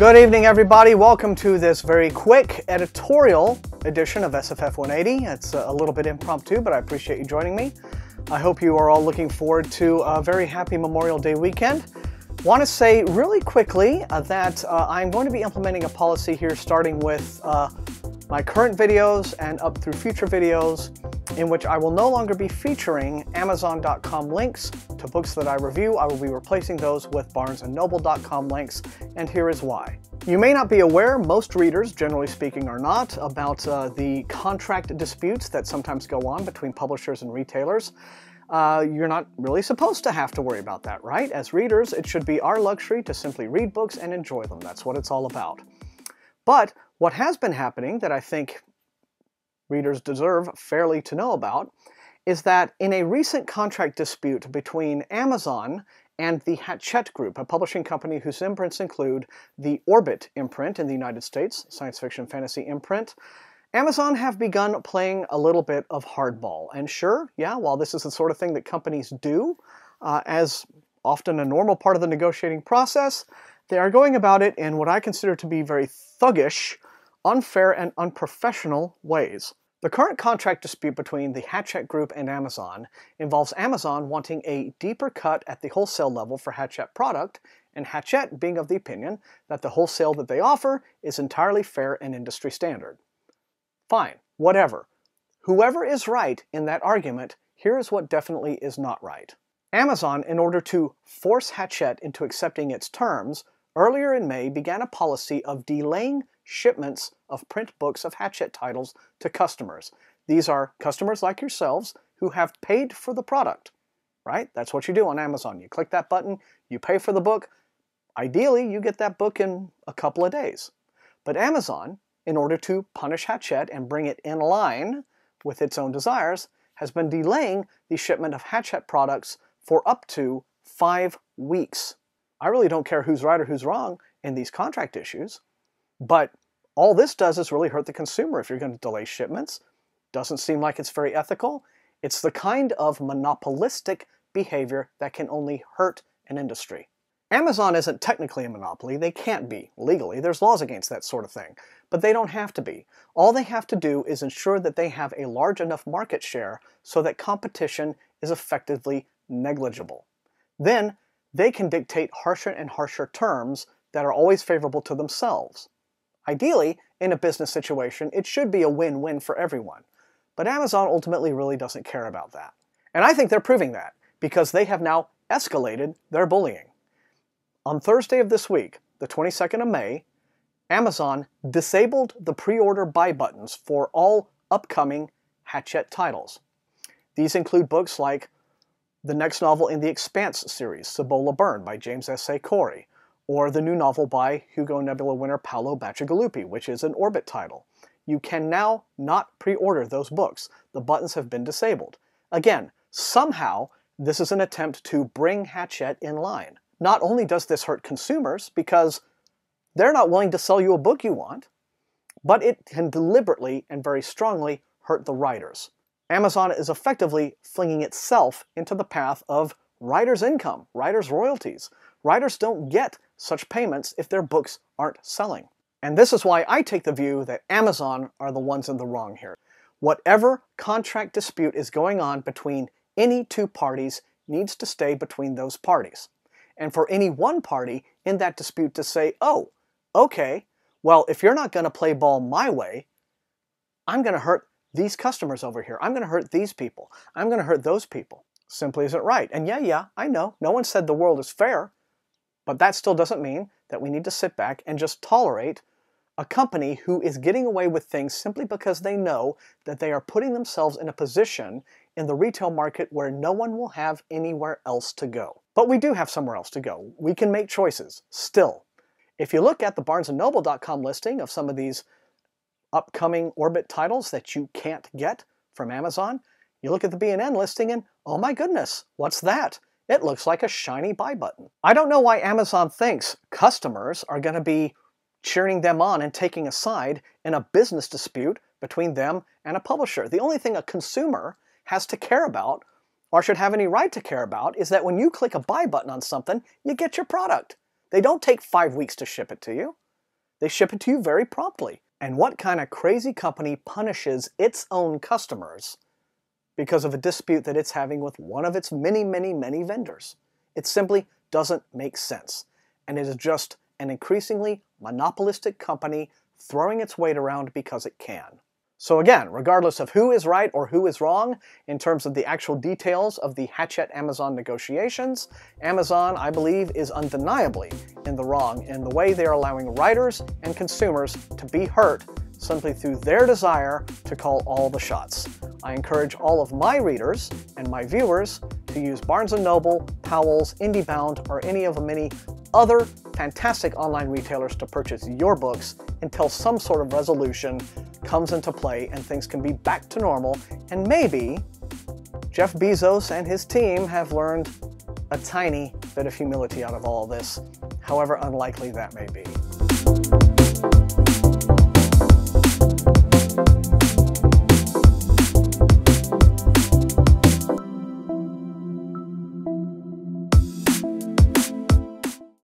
Good evening, everybody. Welcome to this very quick editorial edition of SFF180. It's a little bit impromptu, but I appreciate you joining me. I hope you are all looking forward to a very happy Memorial Day weekend. Want to say really quickly that I'm going to be implementing a policy here starting with my current videos and up through future videos in which I will no longer be featuring Amazon.com links to books that I review. I will be replacing those with BarnesandNoble.com links, and here is why. You may not be aware, most readers, generally speaking, are not, about the contract disputes that sometimes go on between publishers and retailers. You're not really supposed to have to worry about that, right? As readers, it should be our luxury to simply read books and enjoy them. That's what it's all about. But what has been happening that I think readers deserve fairly to know about is that in a recent contract dispute between Amazon and the Hachette Group, a publishing company whose imprints include the Orbit imprint in the United States, science fiction fantasy imprint, Amazon have begun playing a little bit of hardball. And sure, yeah, while this is the sort of thing that companies do, as often a normal part of the negotiating process, they are going about it in what I consider to be very thuggish, unfair, and unprofessional ways. The current contract dispute between the Hachette Group and Amazon involves Amazon wanting a deeper cut at the wholesale level for Hachette product, and Hachette being of the opinion that the wholesale that they offer is entirely fair and industry standard. Fine, whatever. Whoever is right in that argument, here is what definitely is not right. Amazon, in order to force Hachette into accepting its terms, earlier in May began a policy of delaying shipments of print books of Hachette titles to customers. These are customers like yourselves who have paid for the product, right? That's what you do on Amazon. You click that button, you pay for the book. Ideally, you get that book in a couple of days. But Amazon, in order to punish Hachette and bring it in line with its own desires, has been delaying the shipment of Hachette products for up to 5 weeks. I really don't care who's right or who's wrong in these contract issues, but all this does is really hurt the consumer if you're going to delay shipments. Doesn't seem like it's very ethical. It's the kind of monopolistic behavior that can only hurt an industry. Amazon isn't technically a monopoly. They can't be legally. There's laws against that sort of thing. But they don't have to be. All they have to do is ensure that they have a large enough market share so that competition is effectively negligible. Then they can dictate harsher and harsher terms that are always favorable to themselves. Ideally, in a business situation, it should be a win-win for everyone. But Amazon ultimately really doesn't care about that. And I think they're proving that, because they have now escalated their bullying. On Thursday of this week, the 22nd of May, Amazon disabled the pre-order buy buttons for all upcoming Hachette titles. These include books like the next novel in the Expanse series, Cibola Burn by James S.A. Corey, or the new novel by Hugo Nebula winner Paolo Bacigalupi, which is an Orbit title. You can now not pre-order those books. The buttons have been disabled. Again, somehow, this is an attempt to bring Hachette in line. Not only does this hurt consumers, because they're not willing to sell you a book you want, but it can deliberately and very strongly hurt the writers. Amazon is effectively flinging itself into the path of writers' income, writers' royalties. Writers don't get such payments if their books aren't selling. And this is why I take the view that Amazon are the ones in the wrong here. Whatever contract dispute is going on between any two parties needs to stay between those parties. And for any one party in that dispute to say, oh, okay, well, if you're not going to play ball my way, I'm going to hurt these customers over here. I'm going to hurt these people. I'm going to hurt those people. Simply isn't right. And yeah, I know. No one said the world is fair. But that still doesn't mean that we need to sit back and just tolerate a company who is getting away with things simply because they know that they are putting themselves in a position in the retail market where no one will have anywhere else to go. But we do have somewhere else to go. We can make choices, still. If you look at the BarnesandNoble.com listing of some of these upcoming Orbit titles that you can't get from Amazon, you look at the B&N listing and, oh my goodness, what's that? It looks like a shiny buy button. I don't know why Amazon thinks customers are going to be cheering them on and taking a side in a business dispute between them and a publisher. The only thing a consumer has to care about, or should have any right to care about, is that when you click a buy button on something, you get your product. They don't take 5 weeks to ship it to you. They ship it to you very promptly. And what kind of crazy company punishes its own customers because of a dispute that it's having with one of its many, many, many vendors? It simply doesn't make sense. And it is just an increasingly monopolistic company throwing its weight around because it can. So again, regardless of who is right or who is wrong in terms of the actual details of the Hachette-Amazon negotiations, Amazon, I believe, is undeniably in the wrong in the way they are allowing writers and consumers to be hurt simply through their desire to call all the shots. I encourage all of my readers and my viewers to use Barnes & Noble, Powell's, IndieBound, or any of the many other fantastic online retailers to purchase your books until some sort of resolution comes into play and things can be back to normal, and maybe Jeff Bezos and his team have learned a tiny bit of humility out of all this, however unlikely that may be.